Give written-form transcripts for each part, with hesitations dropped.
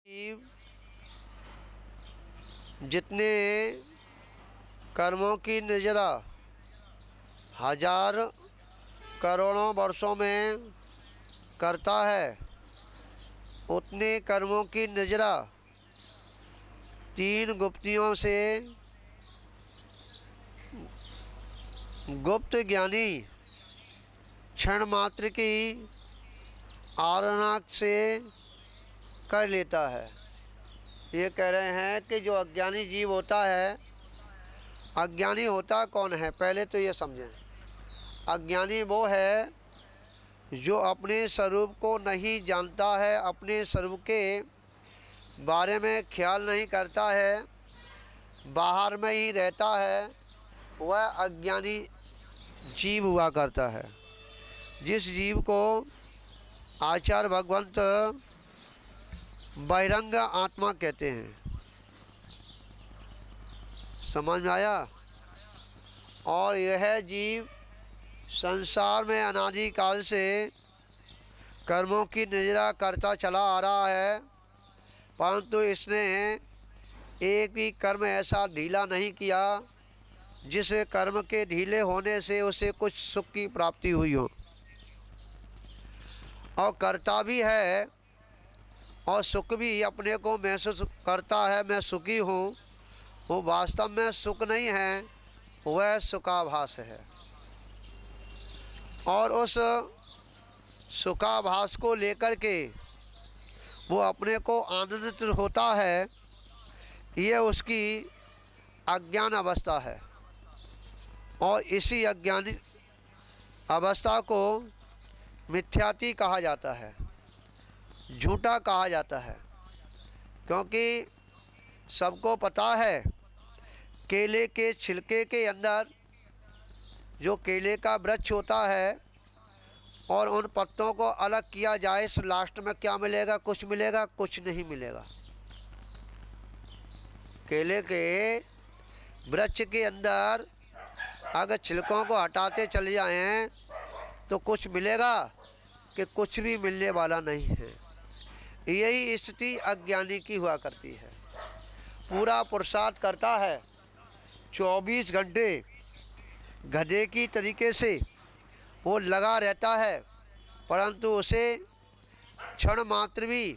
जीव जितने कर्मों की निजरा हजार करोड़ों वर्षों में करता है, उतने कर्मों की निजरा तीन गुप्तियों से गुप्त ज्ञानी क्षण मात्र की आराधना से कर लेता है। ये कह रहे हैं कि जो अज्ञानी जीव होता है, अज्ञानी होता कौन है? पहले तो ये समझें। अज्ञानी वो है जो अपने स्वरूप को नहीं जानता है, अपने स्वरूप के बारे में ख्याल नहीं करता है, बाहर में ही रहता है, वह अज्ञानी जीव हुआ करता है। जिस जीव को आचार्य भगवंत बहिरंग आत्मा कहते हैं। समझ में आया? और यह जीव संसार में अनादि काल से कर्मों की निजरा करता चला आ रहा है, परंतु इसने एक भी कर्म ऐसा ढीला नहीं किया जिस कर्म के ढीले होने से उसे कुछ सुख की प्राप्ति हुई हो। और करता भी है और सुख भी अपने को महसूस करता है, मैं सुखी हूँ। वो वास्तव में सुख नहीं है, वह सुखाभास है। और उस सुखाभास को लेकर के वो अपने को आनंदित होता है। ये उसकी अज्ञान अवस्था है। और इसी अज्ञानी अवस्था को मिथ्याति कहा जाता है, झूठा कहा जाता है। क्योंकि सबको पता है केले के छिलके के अंदर जो केले का वृक्ष होता है और उन पत्तों को अलग किया जाए तो लास्ट में क्या मिलेगा? कुछ मिलेगा? कुछ नहीं मिलेगा। केले के वृक्ष के अंदर अगर छिलकों को हटाते चले जाएं तो कुछ मिलेगा कि कुछ भी मिलने वाला नहीं है। यही स्थिति अज्ञानी की हुआ करती है। पूरा पुरुषार्थ करता है, 24 घंटे गधे की तरीके से वो लगा रहता है, परंतु उसे क्षण मात्र भी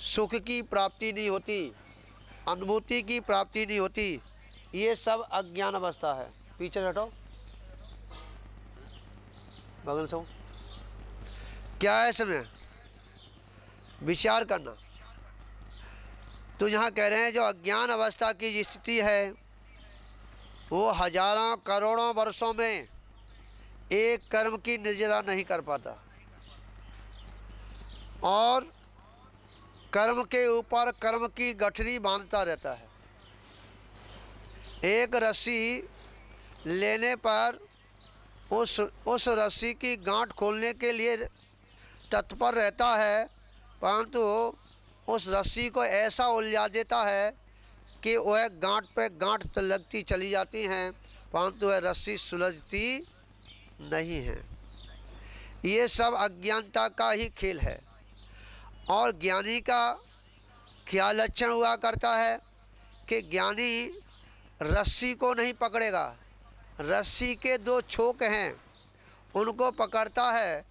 सुख की प्राप्ति नहीं होती, अनुभूति की प्राप्ति नहीं होती। ये सब अज्ञान अवस्था है। पीछे हटो, बगल से क्या है इसमें विचार करना। तो यहाँ कह रहे हैं जो अज्ञान अवस्था की स्थिति है वो हजारों करोड़ों वर्षों में एक कर्म की निजरा नहीं कर पाता और कर्म के ऊपर कर्म की गठरी बांधता रहता है। एक रस्सी लेने पर उस रस्सी की गांठ खोलने के लिए तत्पर रहता है, परंतु उस रस्सी को ऐसा उलझा देता है कि वह गांठ पे गांठ लगती चली जाती हैं, परंतु वह रस्सी सुलझती नहीं है। ये सब अज्ञानता का ही खेल है। और ज्ञानी का क्या लक्षण हुआ करता है कि ज्ञानी रस्सी को नहीं पकड़ेगा, रस्सी के दो छोक हैं उनको पकड़ता है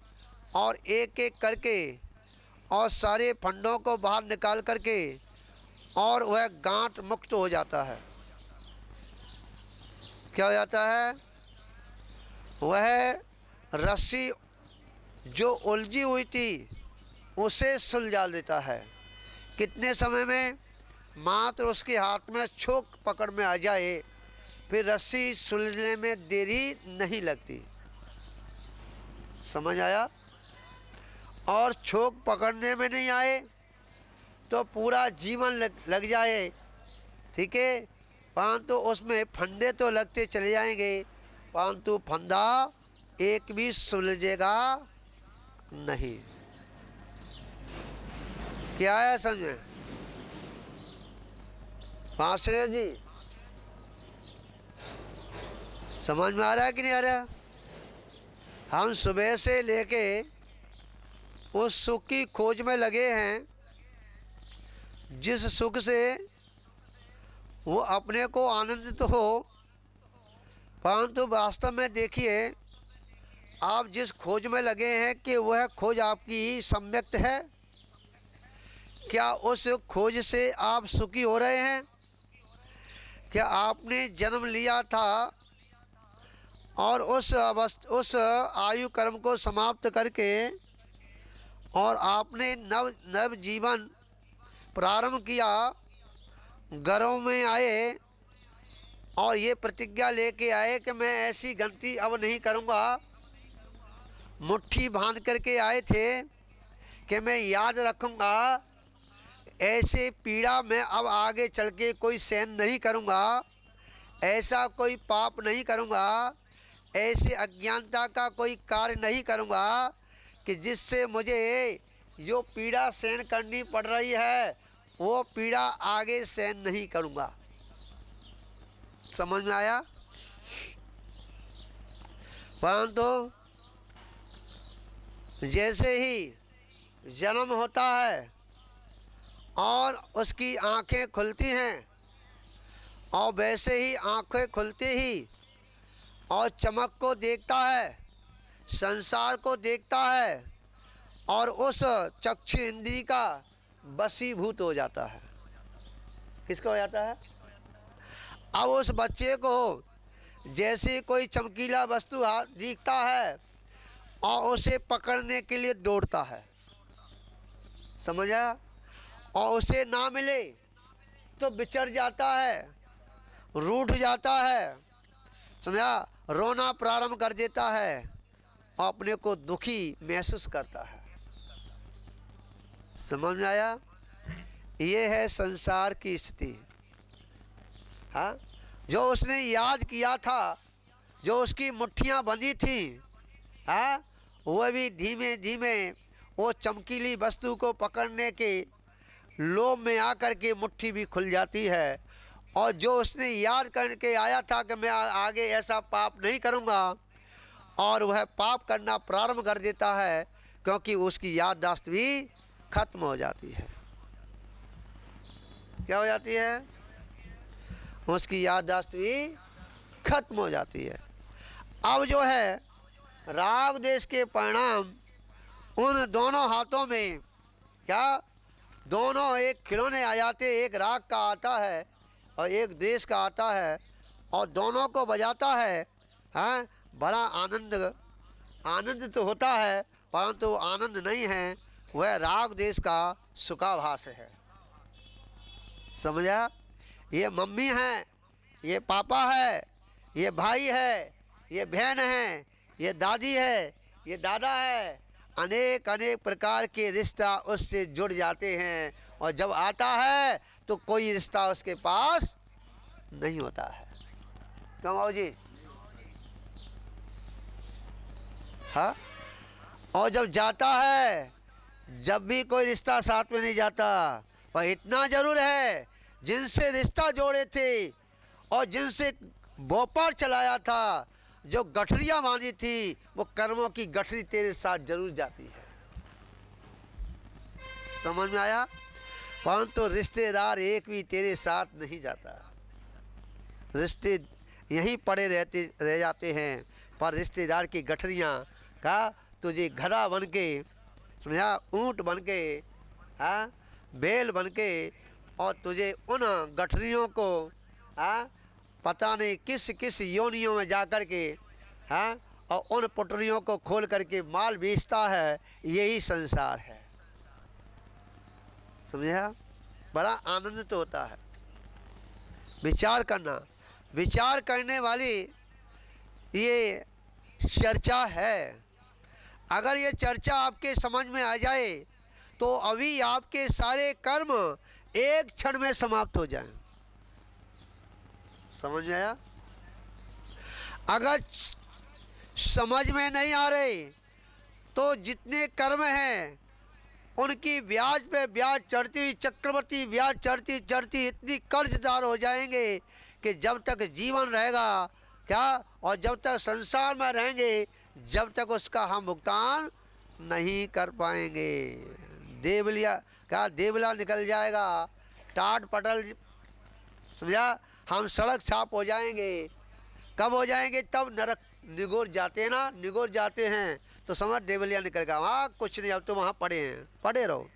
और एक एक करके और सारे फंडों को बाहर निकाल करके और वह गांठ मुक्त हो जाता है। क्या हो जाता है? वह रस्सी जो उलझी हुई थी उसे सुलझा देता है। कितने समय में? मात्र उसके हाथ में छोक पकड़ में आ जाए, फिर रस्सी सुलझने में देरी नहीं लगती। समझ आया? और छोक पकड़ने में नहीं आए तो पूरा जीवन लग जाए, ठीक है, परंतु उसमें फंदे तो लगते चले जाएंगे, परंतु फंदा एक भी सुलझेगा नहीं। क्या है समझे? पांचरे जी समझ में आ रहा है कि नहीं आ रहा? हम सुबह से लेके उस सुख की खोज में लगे हैं, जिस सुख से वो अपने को आनंदित हो, परंतु वास्तव में देखिए आप जिस खोज में लगे हैं कि वह खोज आपकी सम्यक्त है, क्या उस खोज से आप सुखी हो रहे हैं? क्या आपने जन्म लिया था और उस आयु कर्म को समाप्त करके और आपने नव जीवन प्रारंभ किया, घरों में आए और ये प्रतिज्ञा लेके आए कि मैं ऐसी गलती अब नहीं करूँगा। मुट्ठी बांध करके आए थे कि मैं याद रखूँगा, ऐसे पीड़ा में अब आगे चल के कोई सहन नहीं करूँगा, ऐसा कोई पाप नहीं करूँगा, ऐसे अज्ञानता का कोई कार्य नहीं करूँगा कि जिससे मुझे जो पीड़ा सहन करनी पड़ रही है वो पीड़ा आगे सहन नहीं करूँगा। समझ में आया? परंतु जैसे ही जन्म होता है और उसकी आंखें खुलती हैं और वैसे ही आंखें खुलते ही और चमक को देखता है, संसार को देखता है और उस चक्षु इंद्री का वशीभूत हो जाता है। किसका हो जाता है? अब उस बच्चे को जैसे कोई चमकीला वस्तु दिखता है और उसे पकड़ने के लिए दौड़ता है, समझा? और उसे ना मिले तो बिछड़ जाता है, रूठ जाता है, समझा? रोना प्रारंभ कर देता है और अपने को दुखी महसूस करता है। समझ में आया? ये है संसार की स्थिति। हाँ, जो उसने याद किया था, जो उसकी मुट्ठियाँ बंधी थी, हाँ, वह भी धीमे धीमे वो चमकीली वस्तु को पकड़ने के लोभ में आकर के मुट्ठी भी खुल जाती है। और जो उसने याद करके आया था कि मैं आगे ऐसा पाप नहीं करूँगा, और वह पाप करना प्रारंभ कर देता है, क्योंकि उसकी याददाश्त भी खत्म हो जाती है। क्या हो जाती है? उसकी याददाश्त भी खत्म हो जाती है। अब जो है राग देश के परिणाम उन दोनों हाथों में, क्या दोनों एक खिलौने आ जाते, एक राग का आता है और एक देश का आता है, और दोनों को बजाता है। हाँ, बड़ा आनंद तो होता है, परंतु आनंद नहीं है, वह राग देश का सुखाभास है। समझा? ये मम्मी है, ये पापा है, ये भाई है, ये बहन है, ये दादी है, ये दादा है, अनेक अनेक प्रकार के रिश्ता उससे जुड़ जाते हैं। और जब आता है तो कोई रिश्ता उसके पास नहीं होता है। क्यों बाबू जी? हाँ, और जब जाता है, जब भी कोई रिश्ता साथ में नहीं जाता। पर इतना जरूर है, जिनसे रिश्ता जोड़े थे और जिनसे व्यापार चलाया था, जो गठरियाँ बांधी थी, वो कर्मों की गठरी तेरे साथ जरूर जाती है। समझ में आया? परंतु रिश्तेदार एक भी तेरे साथ नहीं जाता। रिश्ते यहीं पड़े रह जाते हैं, पर रिश्तेदार की गठरियाँ का तुझे गधा बन के, समझा, ऊँट बन के, हाँ, बैल बन के, और तुझे उन गठरियों को, हाँ, पता नहीं किस किस योनियों में जा कर के, हाँ, और उन पटरियों को खोल करके माल बेचता है। यही संसार है। समझा? बड़ा आनंद तो होता है विचार करना। विचार करने वाली ये चर्चा है। अगर ये चर्चा आपके समझ में आ जाए तो अभी आपके सारे कर्म एक क्षण में समाप्त हो जाएं। समझ में आया? अगर समझ में नहीं आ रहे तो जितने कर्म हैं उनकी ब्याज पे ब्याज चढ़ती हुई, चक्रवर्ती ब्याज चढ़ती चढ़ती इतनी कर्जदार हो जाएंगे कि जब तक जीवन रहेगा, क्या, और जब तक संसार में रहेंगे, जब तक उसका हम भुगतान नहीं कर पाएंगे। देवलिया, क्या देवला निकल जाएगा टाट पटल, समझा, हम सड़क छाप हो जाएंगे। कब हो जाएंगे? तब नरक निगोर जाते हैं ना, निगोर जाते हैं तो समझ देवलिया निकलेगा। वहाँ कुछ नहीं, अब तो वहाँ पड़े हैं, पड़े रहो।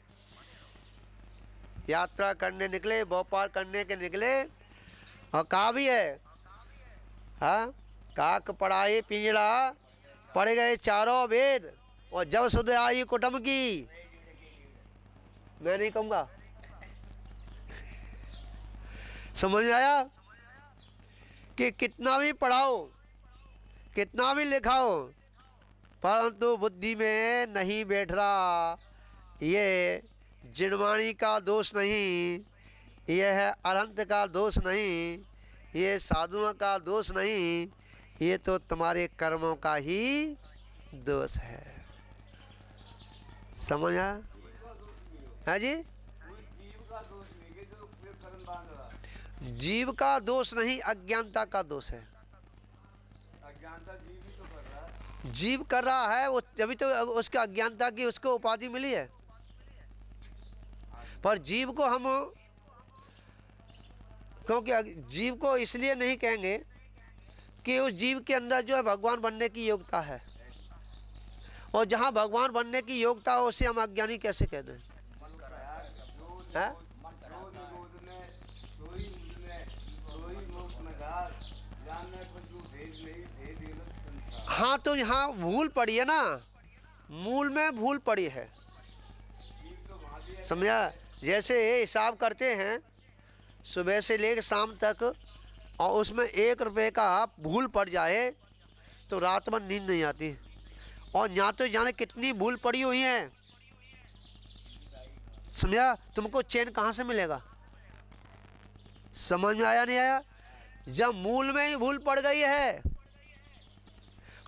यात्रा करने निकले, व्यापार करने के निकले, और कहा भी है, हाँ, काक पढ़ाए पिंजड़ा, पड़ गए चारों वेद, और जब सुध आई कुटुंब की। मैं नहीं कहूँगा, समझ में आया? कि कितना भी पढ़ाओ, कितना भी लिखाओ, परंतु बुद्धि में नहीं बैठ रहा। ये जिनवाणी का दोष नहीं, यह है अरहंत का दोष नहीं, ये साधुओं का दोष नहीं, ये तो तुम्हारे कर्मों का ही दोष है। समझ आया? है जी? जीव का दोष नहीं, अज्ञानता का दोष है। अज्ञानता जीव ही तो कर रहा है। जीव कर रहा है वो, तभी तो उसके अज्ञानता की उसको उपाधि मिली है। पर जीव को हम, क्योंकि जीव को इसलिए नहीं कहेंगे कि उस जीव के अंदर जो है भगवान बनने की योग्यता है, और जहाँ भगवान बनने की योग्यता हो उसे हम अज्ञानी कैसे कह दें? हैं? हाँ, तो यहाँ भूल पड़ी है ना, मूल में भूल पड़ी है, समझा? जैसे हिसाब करते हैं सुबह से लेकर शाम तक, और उसमें 1 रुपये का भूल पड़ जाए तो रात में नींद नहीं आती, और यहाँ तो जाने कितनी भूल पड़ी हुई है, समझा? तुमको चैन कहाँ से मिलेगा? समझ में आया नहीं आया? जब मूल में ही भूल पड़ गई है,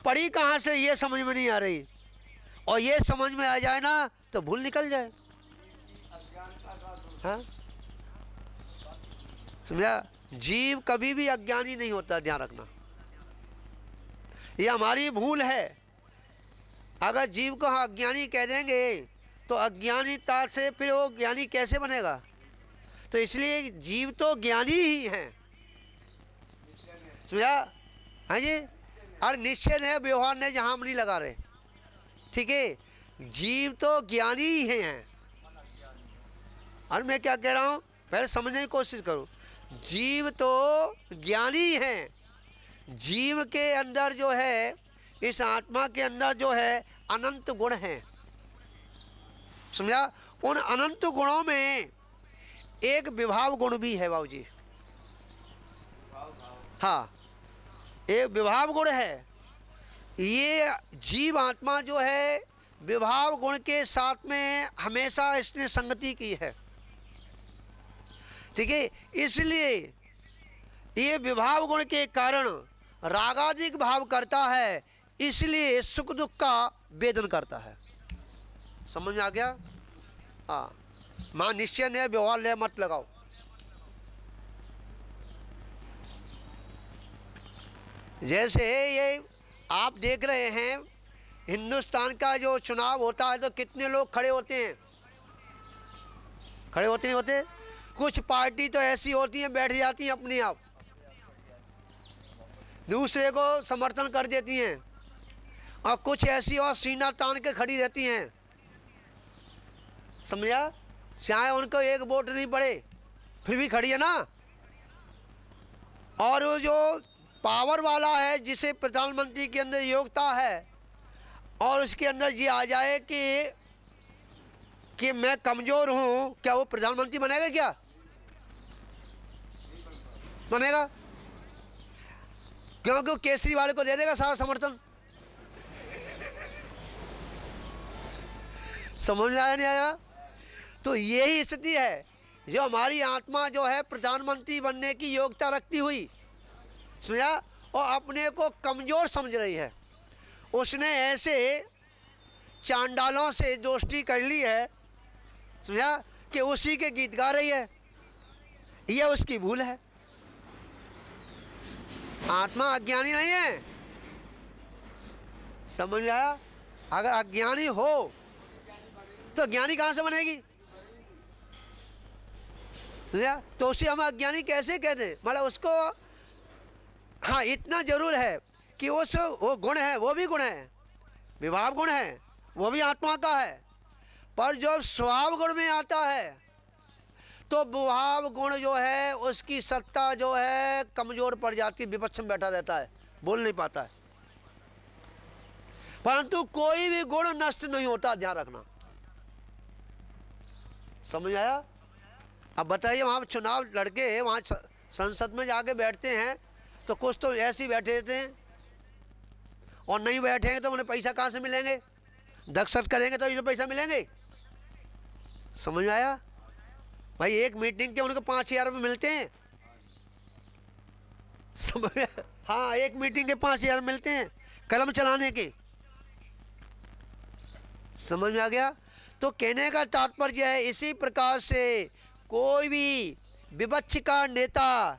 पड़ी कहाँ से ये समझ में नहीं आ रही, और ये समझ में आ जाए ना तो भूल निकल जाए। हाँ, समझा? जीव कभी भी अज्ञानी नहीं होता, ध्यान रखना, ये हमारी भूल है। अगर जीव को हम अज्ञानी कह देंगे तो अज्ञानीता से फिर वो ज्ञानी कैसे बनेगा? तो इसलिए जीव तो ज्ञानी ही हैं, समझा? हाँ जी, और निश्चय है, व्यवहार ने जहाँ हम नहीं लगा रहे, ठीक है? जीव तो ज्ञानी ही हैं। और मैं क्या कह रहा हूँ, पहले समझने की कोशिश करो। जीव तो ज्ञानी हैं, जीव के अंदर जो है, इस आत्मा के अंदर जो है अनंत गुण हैं, समझा? उन अनंत गुणों में एक विभाव गुण भी है बाबूजी। हाँ, एक विभाव गुण है। ये जीव आत्मा जो है विभाव गुण के साथ में हमेशा इसने संगति की है, ठीक है? इसलिए ये विभाव गुण के कारण रागादिक भाव करता है, इसलिए सुख दुख का वेदन करता है। समझ में आ गया? हाँ, मां निश्चय ने व्यवहार ले मत लगाओ। जैसे ये आप देख रहे हैं, हिंदुस्तान का जो चुनाव होता है तो कितने लोग खड़े होते हैं? खड़े होते नहीं होते? कुछ पार्टी तो ऐसी होती हैं बैठ जाती हैं अपने आप, दूसरे को समर्थन कर देती हैं, और कुछ ऐसी और सीना तान के खड़ी रहती हैं, समझा? चाहे उनको एक वोट नहीं पड़े फिर भी खड़ी है ना। और वो जो पावर वाला है, जिसे प्रधानमंत्री के अंदर योग्यता है, और उसके अंदर ये आ जाए कि मैं कमज़ोर हूँ, क्या वो प्रधानमंत्री बनेगा? क्या बनेगा? क्योंकि वो केजरीवाल को दे देगा सारा समर्थन। समझ में आया नहीं आया? तो यही स्थिति है, जो हमारी आत्मा जो है प्रधानमंत्री बनने की योग्यता रखती हुई, समझा, और अपने को कमज़ोर समझ रही है, उसने ऐसे चांडालों से दोस्ती कर ली है, समझा, कि उसी के गीत गा रही है। यह उसकी भूल है। आत्मा अज्ञानी नहीं है, समझ आया? अगर अज्ञानी हो तो ज्ञानी कहाँ से बनेगी? समझा? तो उसे हम अज्ञानी कैसे कहते हैं? मतलब उसको, हाँ इतना जरूर है कि वो गुण है, वो भी गुण है, विभाव गुण है, वो भी आत्मा का है। पर जो स्वभाव गुण में आता है तो विभाव गुण जो है उसकी सत्ता जो है कमजोर पड़ जाती, विपक्ष में बैठा रहता है, बोल नहीं पाता है। परंतु कोई भी गुण नष्ट नहीं होता, ध्यान रखना। समझ आया? अब बताइए, वहाँ चुनाव लड़के वहाँ संसद में जाके बैठते हैं तो कुछ तो ऐसे ही बैठे रहते हैं, और नहीं बैठेंगे तो उन्हें पैसा कहाँ से मिलेंगे? दक्षत करेंगे तो ये पैसा मिलेंगे। समझ में आया भाई? एक मीटिंग के उनको 5,000 रुपये मिलते हैं। समझ, हाँ एक मीटिंग के 5,000 मिलते हैं कलम चलाने के। समझ में आ गया? तो कहने का तात्पर्य है, इसी प्रकार से कोई भी विपक्ष का नेता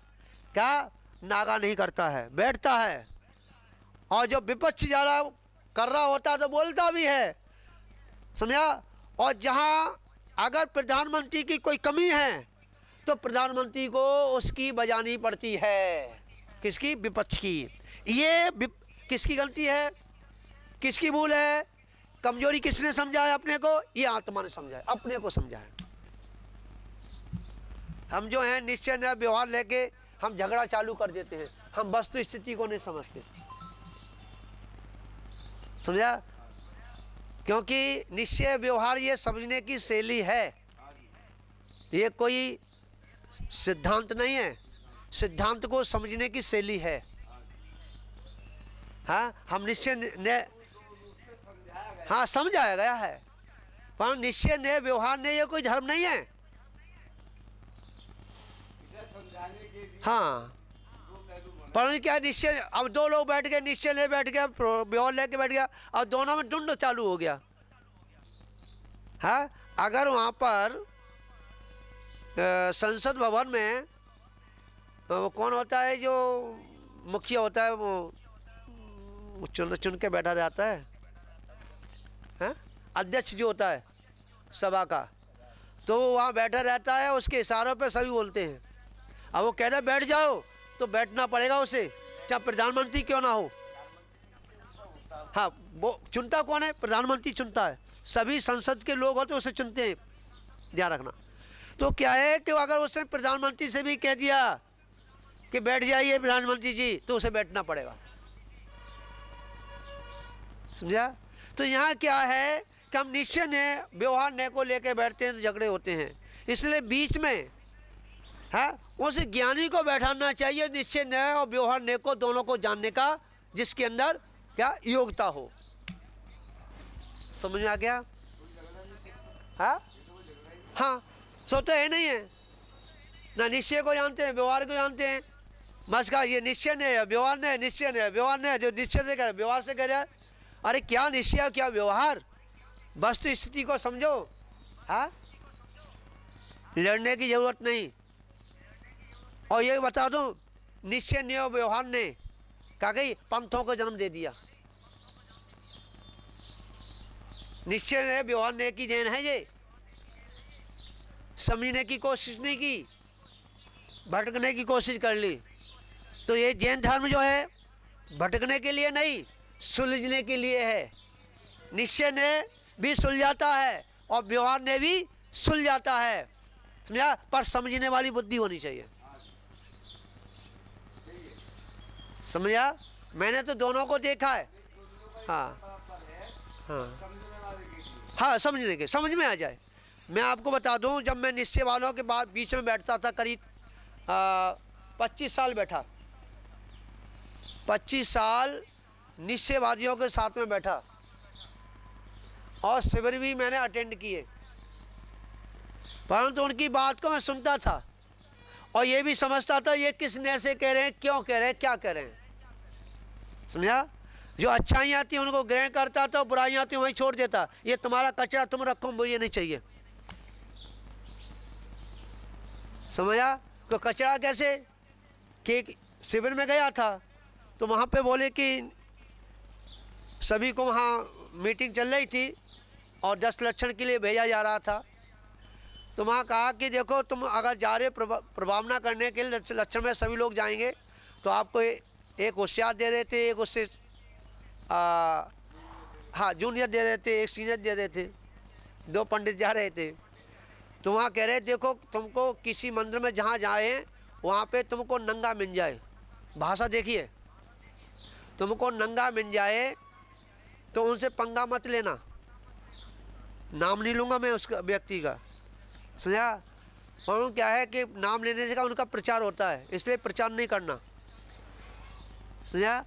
क्या नागा नहीं करता है, बैठता है, और जो विपक्ष ज़्यादा कर रहा होता है तो बोलता भी है। समझा? और जहाँ अगर प्रधानमंत्री की कोई कमी है तो प्रधानमंत्री को उसकी बजानी पड़ती है। किसकी? विपक्ष की। ये किसकी गलती है, किसकी भूल है? कमजोरी किसने समझाया अपने को? ये आत्मा ने समझाया, अपने को समझाया। हम जो हैं निश्चय न व्यवहार लेके हम झगड़ा चालू कर देते हैं, हम वस्तु स्थिति को नहीं समझते। समझा? क्योंकि निश्चय व्यवहार ये समझने की शैली है, ये कोई सिद्धांत नहीं है, सिद्धांत को समझने की शैली है। हाँ, हम निश्चय ने, हाँ समझाया गया है, पर निश्चय ने व्यवहार ने ये कोई धर्म नहीं है। हाँ, पर क्या निश्चय, अब दो लोग बैठ गए, निश्चय ले बैठ गया, व्यवहार लेके बैठ गया, और दोनों में ढूंढ चालू हो गया। हाँ, अगर वहाँ पर संसद भवन में वो कौन होता है जो मुखिया होता है, वो चुन के बैठा जाता है, हाँ? अध्यक्ष जो होता है सभा का, तो वो वहाँ बैठा रहता है, उसके इशारों पे सभी बोलते हैं। अब वो कहता है बैठ जाओ तो बैठना पड़ेगा उसे, चाहे प्रधानमंत्री क्यों ना हो। हाँ, वो चुनता कौन है? प्रधानमंत्री चुनता है, सभी संसद के लोग होते उसे चुनते हैं, ध्यान रखना। तो क्या है कि अगर उसने प्रधानमंत्री से भी कह दिया कि बैठ जाइए प्रधानमंत्री जी, तो उसे बैठना पड़ेगा। समझा? तो यहाँ क्या है कि हम निश्चय ने व्यवहार ने को लेकर बैठते हैं तो झगड़े होते हैं। इसलिए बीच में है उस ज्ञानी को बैठाना चाहिए, निश्चय ने और व्यवहार ने को दोनों को जानने का, जिसके अंदर क्या योग्यता हो। समझ में आ गया? हाँ हाँ, सो तो है नहीं है ना, निश्चय को जानते हैं, व्यवहार को जानते हैं। बस का ये निश्चय ने है, व्यवहार ने, निश्चय ने, व्यवहार ने, जो निश्चय से करे व्यवहार से करे। अरे क्या निश्चय क्या व्यवहार, वस्तु स्थिति को समझो। हाँ, लड़ने की जरूरत नहीं। और ये बता दूं, निश्चय ने और व्यवहार ने क्या गई पंथों को जन्म दे दिया। निश्चय ने व्यवहार ने की देन है, ये समझने की कोशिश नहीं की, भटकने की कोशिश कर ली। तो ये जैन धर्म जो है भटकने के लिए नहीं, सुलझने के लिए है। निश्चय ने भी सुलझाता है और व्यवहार ने भी सुलझाता है, समझा? पर समझने वाली बुद्धि होनी चाहिए। समझा? मैंने तो दोनों को देखा है। हाँ हाँ हाँ, समझने के, समझ में आ जाए। मैं आपको बता दूं, जब मैं निश्चय वालों के बाद बीच में बैठता था, करीब 25 साल बैठा, 25 साल निश्चयवादियों के साथ में बैठा, और शिविर भी मैंने अटेंड किए। परंतु उनकी बात को मैं सुनता था और ये भी समझता था ये किस नए से कह रहे हैं, क्यों कह रहे हैं, क्या कह रहे हैं। समझा? जो अच्छाइयाँ आती हैं उनको ग्रहण करता था, बुराइयाँ आती हैं वहीं छोड़ देता। ये तुम्हारा कचरा तुम रखो, मुझे नहीं चाहिए। समझा? तो कचरा कैसे कि शिविर में गया था तो वहाँ पे बोले कि सभी को वहाँ मीटिंग चल रही थी और 10 लक्षण के लिए भेजा जा रहा था। तो वहाँ कहा कि देखो तुम अगर जा रहे प्रभावना करने के लिए लक्षण में सभी लोग जाएंगे, तो आपको एक होशियार दे रहे थे, एक उससे हाँ जूनियर दे रहे थे, एक सीनियर दे रहे थे, 2 पंडित जा रहे थे। तो वहाँ कह रहे देखो तुमको किसी मंदिर में जहाँ जाए वहाँ पे तुमको नंगा मिल जाए, भाषा देखिए, तुमको नंगा मिल जाए तो उनसे पंगा मत लेना। नाम नहीं लूँगा मैं उस व्यक्ति का, समझा। और क्या है कि नाम लेने से का उनका प्रचार होता है, इसलिए प्रचार नहीं करना, समझा।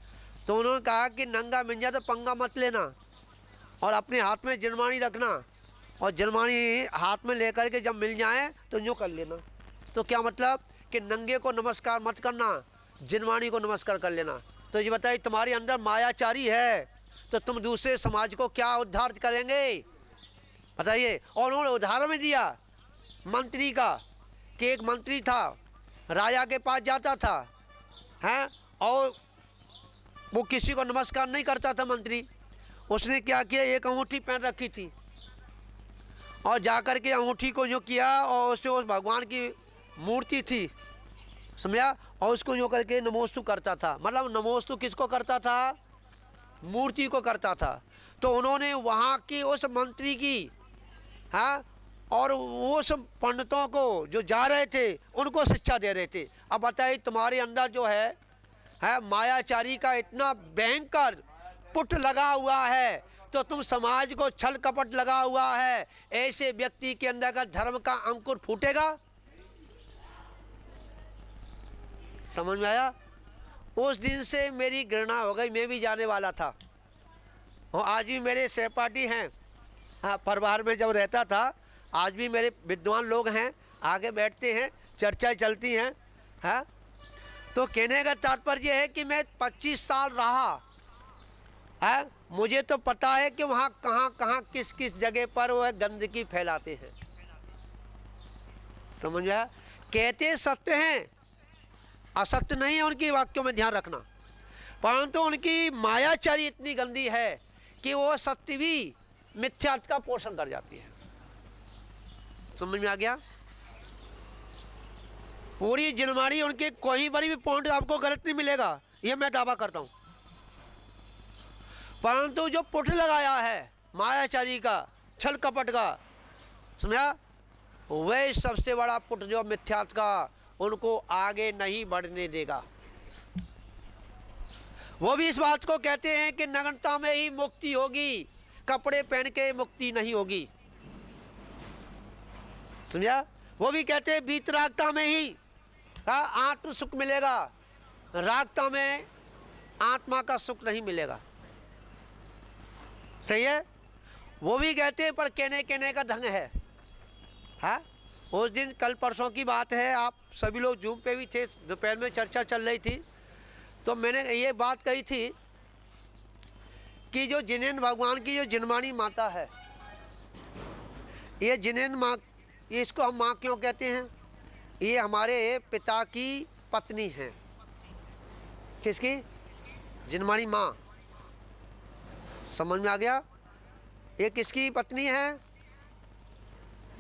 तो उन्होंने कहा कि नंगा मिल जाए तो पंगा मत लेना, और अपने हाथ में जनवाणी रखना, और जनवाणी हाथ में लेकर के जब मिल जाए तो यूँ कर लेना। तो क्या मतलब कि नंगे को नमस्कार मत करना, जनवाणी को नमस्कार कर लेना। तो ये बताइए तुम्हारे अंदर मायाचारी है तो तुम दूसरे समाज को क्या उद्धार करेंगे, बताइए। और उन्होंने उदाहरण में दिया मंत्री का कि एक मंत्री था, राजा के पास जाता था, हैं, और वो किसी को नमस्कार नहीं करता था मंत्री। उसने क्या किया, एक अंगूठी पहन रखी थी और जाकर के अंगूठी को यूँ किया और उससे उस भगवान की मूर्ति थी, समझा, और उसको यूँ करके नमोस्तु करता था। मतलब नमोस्तु किसको करता था, मूर्ति को करता था। तो उन्होंने वहाँ की उस मंत्री की, हाँ, और उस पंडितों को जो जा रहे थे उनको शिक्षा दे रहे थे। अब बताइए तुम्हारे अंदर जो है मायाचारी का इतना भयंकर पुट लगा हुआ है, तो तुम समाज को छल कपट लगा हुआ है, ऐसे व्यक्ति के अंदर का धर्म का अंकुर फूटेगा, समझ में आया। उस दिन से मेरी घृणा हो गई, मैं भी जाने वाला था, और आज भी मेरे सहपाठी हैं, हाँ, परिवार में जब रहता था, आज भी मेरे विद्वान लोग हैं, आगे बैठते हैं, चर्चा चलती हैं, हाँ। तो कहने का तात्पर्य है कि मैं 25 साल रहा है, मुझे तो पता है कि वहाँ कहाँ कहाँ किस किस जगह पर वह गंदगी फैलाते हैं, समझ में आया। कहते सत्य हैं, असत्य नहीं है उनकी वाक्यों में, ध्यान रखना, परंतु उनकी मायाचारी इतनी गंदी है कि वो सत्य भी मिथ्यार्थ का पोषण कर जाती है, समझ में आ गया। पूरी जनवाणी उनके कोई बड़ी भी पॉइंट आपको गलत नहीं मिलेगा, ये मैं दावा करता हूँ, परंतु जो पुट लगाया है मायाचारी का, छल कपट का, समझा, वह सबसे बड़ा पुट जो मिथ्यात्व का, उनको आगे नहीं बढ़ने देगा। वो भी इस बात को कहते हैं कि नग्नता में ही मुक्ति होगी, कपड़े पहन के मुक्ति नहीं होगी, समझा। वो भी कहते हैं वीतरागता में ही आत्म सुख मिलेगा, रागता में आत्मा का सुख नहीं मिलेगा, सही है। वो भी कहते हैं, पर कहने का ढंग है, हाँ। उस दिन कल परसों की बात है, आप सभी लोग जूम पे भी थे, दोपहर में चर्चा चल रही थी, तो मैंने ये बात कही थी कि जो जिनेन्द्र भगवान की जो जनवाणी माता है, ये जिनेन्द्र माँ, इसको हम माँ क्यों कहते हैं, ये हमारे पिता की पत्नी है। किसकी, जिनवाणी माँ, समझ में आ गया। ये किसकी पत्नी है,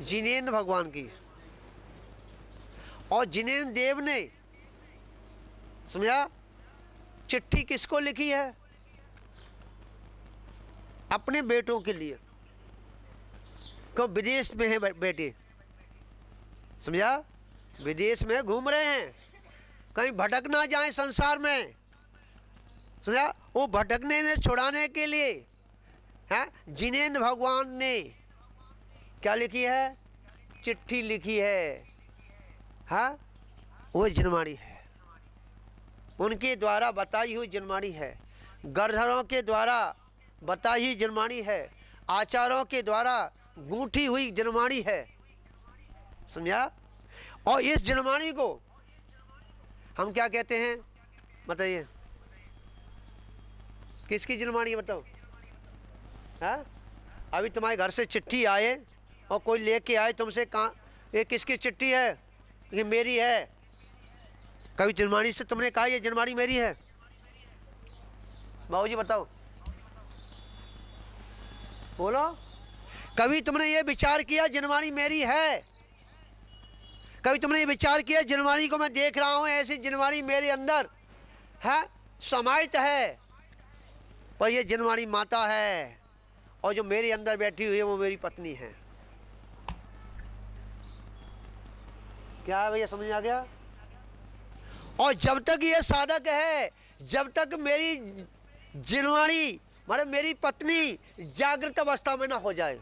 जिनेन्द्र भगवान की। और जिनेन्द्र देव ने, समझा, चिट्ठी किसको लिखी है, अपने बेटों के लिए, क्यों विदेश में है बेटे, समझा, विदेश में घूम रहे हैं, कहीं भटक ना जाए संसार में, समझा। वो भटकने से छुड़ाने के लिए है जिनेन्द्र भगवान ने क्या लिखी है, चिट्ठी लिखी है, हाँ, वो जनवाणी है, उनके द्वारा बताई हुई जनवाणी है, गरधरों के द्वारा बताई हुई जनवाणी है, आचारों के द्वारा गूंथी हुई जनवाणी है, समझा। और इस जनवाणी को हम क्या कहते हैं, बताइए, किसकी जनवाणी है बताओ, हाँ। अभी तुम्हारे घर से चिट्ठी आए और कोई लेके आए तुमसे, कहाँ, ये किसकी चिट्ठी है, ये मेरी है, कभी जनवाणी से तुमने कहा ये जनवाणी मेरी है, बाबूजी बताओ, बोलो, कभी तुमने ये विचार किया जनवाणी मेरी है, कभी तुमने ये विचार किया, जिनवाणी को मैं देख रहा हूँ, ऐसी जिनवाणी मेरे अंदर है समाहित है, पर ये जिनवाणी माता है और जो मेरे अंदर बैठी हुई है वो मेरी पत्नी है। क्या है भैया, समझ में आ गया? और जब तक ये साधक है, जब तक मेरी जिनवाणी मतलब मेरी पत्नी जागृत अवस्था में ना हो जाए,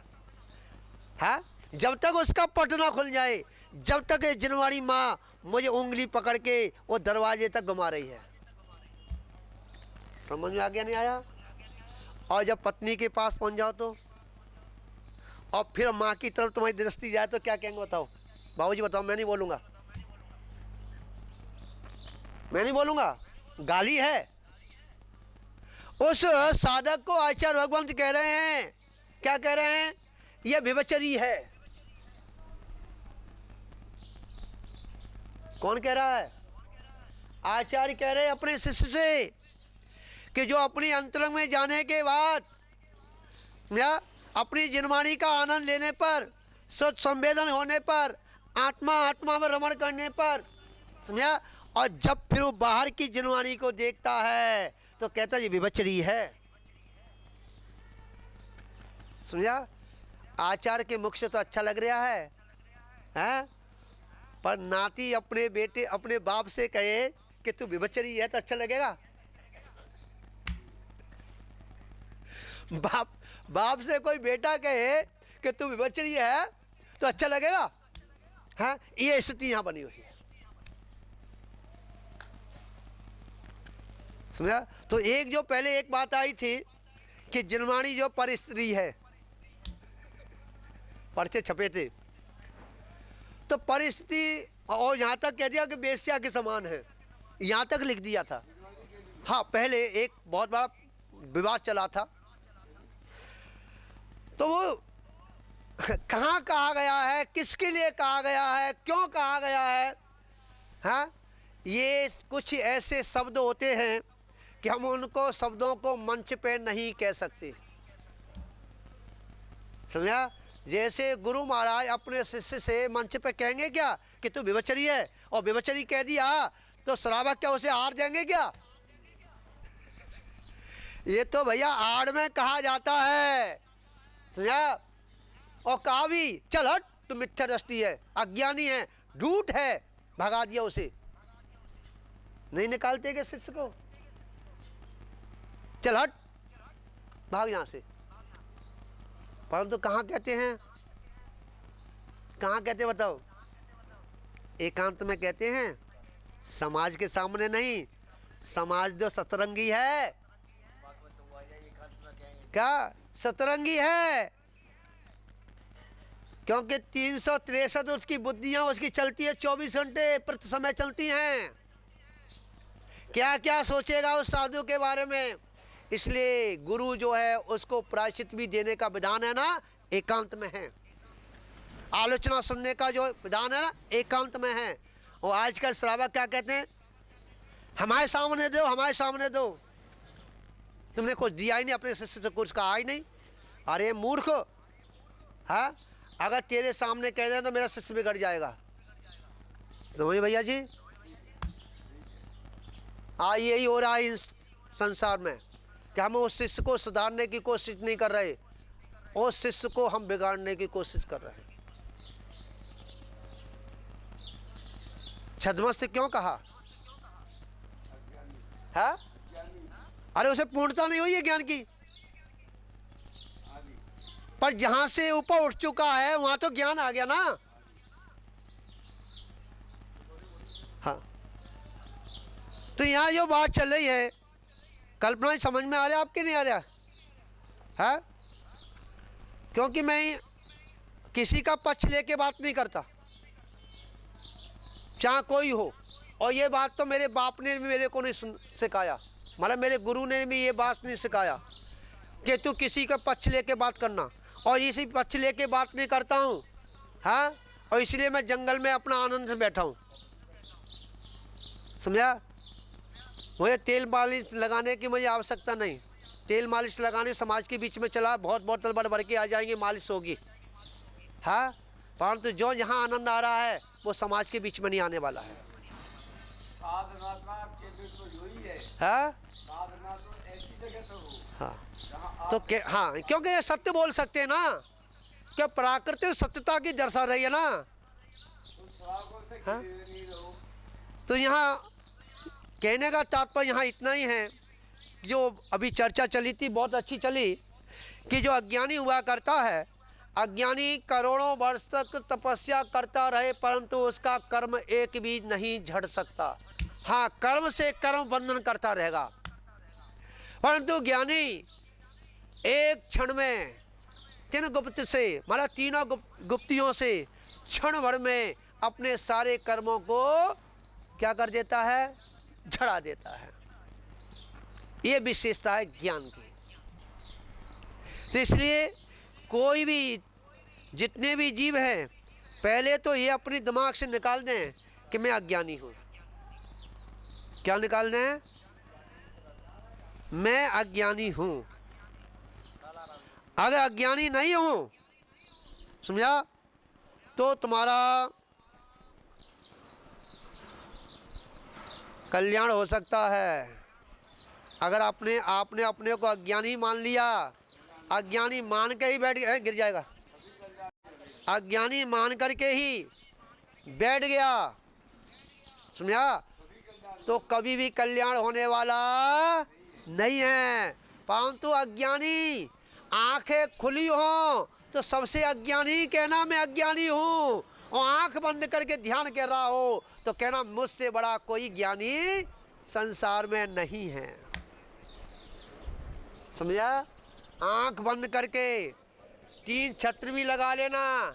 है, जब तक उसका पट ना खुल जाए, जब तक ये जिनवाणी माँ मुझे उंगली पकड़ के वो दरवाजे तक घुमा रही है। समझ में आ गया, नहीं आया? और जब पत्नी के पास पहुंच जाओ तो, और फिर माँ की तरफ तुम्हारी दृष्टि जाए तो क्या कहेंगे बताओ? बाबूजी बताओ, मैं नहीं बोलूँगा, मैं नहीं बोलूँगा, गाली है। उस साधक को आचार्य भगवंत कह रहे हैं, क्या कह रहे हैं? यह व्यभिचारी है। कौन कह रहा है? आचार्य कह रहे हैं अपने शिष्य से कि जो अपनी अंतरंग में जाने के बाद या अपनी जिनवाणी का आनंद लेने पर, सत संवेदन होने पर, आत्मा में रमण करने पर, समझा, और जब फिर वो बाहर की जिनवाणी को देखता है तो कहता है ये व्यभिचारी है। समझा? आचार्य के मुख से तो अच्छा लग रहा है, हैं? पर नाती अपने बेटे अपने बाप से कहे कि तू व्यभिचारी है तो अच्छा लगेगा? बाप से कोई बेटा कहे कि तू व्यभिचारी है तो अच्छा लगेगा? हाँ, ये स्थिति यहाँ बनी हुई है। समझा? तो एक जो पहले एक बात आई थी कि जिनवाणी जो पर स्त्री है, पर्चे छपे थे, तो परिस्थिति, और यहाँ तक कह दिया कि बेश्या के समान है, यहाँ तक लिख दिया था। हाँ, पहले एक बहुत बड़ा विवाद चला था, तो वो कहाँ कहा गया है, किसके लिए कहा गया है, क्यों कहा गया है, हाँ, ये कुछ ऐसे शब्द होते हैं कि हम उनको शब्दों को मंच पे नहीं कह सकते। समझा? जैसे गुरु महाराज अपने शिष्य से मंच पे कहेंगे क्या कि तू व्यभिचारी है, और व्यभिचारी कह दिया तो श्रावक क्या उसे आड़ देंगे क्या? ये तो भैया आड़ में कहा जाता है। समझा? और कहा भी चल हट, तू मिथ्या दृष्टि है, अज्ञानी है, झूठ है, भगा दिया उसे। नहीं निकालते के शिष्य को, चल हट, भाग यहां से। परंतु कहाँ कहते हैं, कहाँ कहते बताओ? एकांत में कहते हैं, समाज के सामने नहीं। समाज जो सतरंगी है, क्या सतरंगी है? क्योंकि 363 उसकी बुद्धियां उसकी चलती है, 24 घंटे प्रति समय चलती हैं। क्या क्या सोचेगा उस साधु के बारे में? इसलिए गुरु जो है उसको प्रायश्चित भी देने का विधान है ना, एकांत में है। आलोचना सुनने का जो विधान है ना, एकांत में है। और आजकल श्रावक क्या कहते हैं? हमारे सामने दो, हमारे सामने दो। तुमने कुछ दिया ही नहीं, अपने शिष्य से कुछ कहा ही नहीं। अरे मूर्ख, हाँ, अगर तेरे सामने कह दें तो मेरा शिष्य बिगड़ जाएगा। समझे भैया जी? यही हो रहा है इस संसार में कि हम उस शिष्य को सुधारने की कोशिश नहीं कर रहे, उस शिष्य को हम बिगाड़ने की कोशिश कर रहे हैं। छद्मस्त क्यों कहा है? अरे उसे पूर्णता नहीं हुई है ज्ञान की, पर जहां से ऊपर उठ चुका है वहां तो ज्ञान आ गया ना। हाँ, तो यहाँ जो बात चल रही है, कल्पना समझ में आ रहा है आपके, नहीं आ रहा है? क्योंकि मैं किसी का पक्ष लेके बात नहीं करता, चाहे कोई हो। और ये बात तो मेरे बाप ने भी मेरे को नहीं सिखाया, मतलब मेरे गुरु ने भी ये बात नहीं सिखाया कि तू किसी का पक्ष लेके बात करना। और इसी पक्ष लेके बात नहीं करता हूँ, हाँ, और इसलिए मैं जंगल में अपना आनंद से बैठा हूँ। समझा? मुझे तेल मालिश लगाने की मुझे आवश्यकता नहीं। तेल मालिश लगाने समाज के बीच में चला, बहुत बोतल भर भर के आ जाएंगे, मालिश होगी, हाँ, परंतु जो यहाँ आनंद आ रहा है वो समाज के बीच में नहीं आने वाला है। साधना के तो यही है। हाँ साधना तो ऐसी जगह तो हो हाँ जहाँ तो हाँ, क्योंकि ये सत्य बोल सकते हैं ना, क्या प्राकृतिक सत्यता की दर्शा रही है ना। उस श्रावकों से हाँ? घिरे नहीं रहो। तो यहाँ कहने का तात्पर्य यहाँ इतना ही है, जो अभी चर्चा चली थी बहुत अच्छी चली, कि जो अज्ञानी हुआ करता है, अज्ञानी करोड़ों वर्ष तक तपस्या करता रहे परंतु उसका कर्म एक भी नहीं झड़ सकता। हाँ, कर्म से कर्म बंधन करता रहेगा, परंतु ज्ञानी एक क्षण में तीन गुप्त से मतलब तीनों गुप्तियों से क्षण भर में अपने सारे कर्मों को क्या कर देता है, झड़ा देता है। ये विशेषता है ज्ञान की। तो इसलिए कोई भी, जितने भी जीव हैं, पहले तो ये अपने दिमाग से निकाल दें कि मैं अज्ञानी हूँ। क्या निकाल दें? मैं अज्ञानी हूँ। अगर अज्ञानी नहीं हूँ, समझा, तो तुम्हारा कल्याण हो सकता है। अगर आपने अपने को अज्ञानी मान लिया, अज्ञानी मान के ही बैठ गया, गिर जाएगा, अज्ञानी मान करके ही बैठ गया, समझा, तो कभी भी कल्याण होने वाला नहीं है। परंतु अज्ञानी आंखें खुली हो तो सबसे अज्ञानी कहना मैं अज्ञानी हूँ, और आंख बंद करके ध्यान कर रहा हो तो कहना मुझसे बड़ा कोई ज्ञानी संसार में नहीं है। समझा? आंख बंद करके 3 छत्र भी लगा लेना,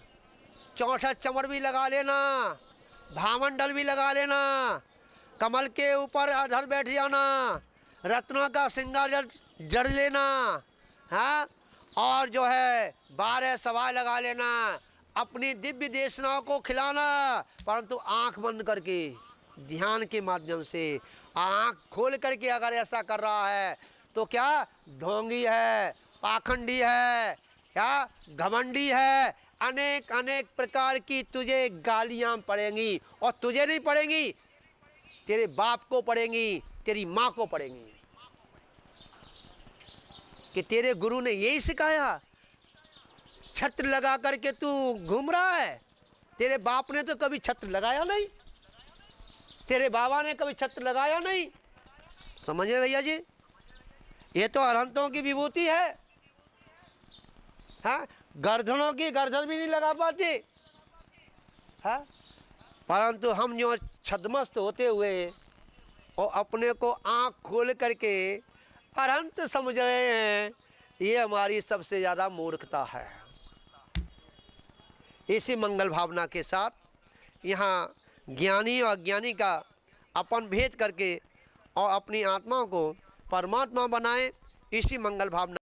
64 चमड़ भी लगा लेना, भामंडल भी लगा लेना, कमल के ऊपर अधर बैठ जाना, रत्नों का श्रृंगार जड़ लेना, हाँ, और जो है 12 सवाय लगा लेना, अपनी दिव्य देशनाओं को खिलाना, परंतु आंख बंद करके ध्यान के माध्यम से। आंख खोल करके अगर ऐसा कर रहा है तो क्या ढोंगी है, पाखंडी है, क्या घमंडी है, अनेक अनेक प्रकार की तुझे गालियां पड़ेंगी, और तुझे नहीं पड़ेंगी, तेरे बाप को पड़ेंगी, तेरी माँ को पड़ेंगी, कि तेरे गुरु ने यही सिखाया, छत्र लगा करके तू घूम रहा है। तेरे बाप ने तो कभी छत्र लगाया नहीं, तेरे बाबा ने कभी छत्र लगाया नहीं। समझे भैया जी? ये तो अरहंतों की विभूति है। हाँ, गर्दनों की गर्दन भी नहीं लगा पाते। हाँ, परंतु हम जो छद्मस्त होते हुए और अपने को आँख खोल करके अरहंत समझ रहे हैं, ये हमारी सबसे ज़्यादा मूर्खता है। इसी मंगल भावना के साथ यहाँ ज्ञानी और अज्ञानी का अपन भेद करके और अपनी आत्मा को परमात्मा बनाएं, इसी मंगल भावना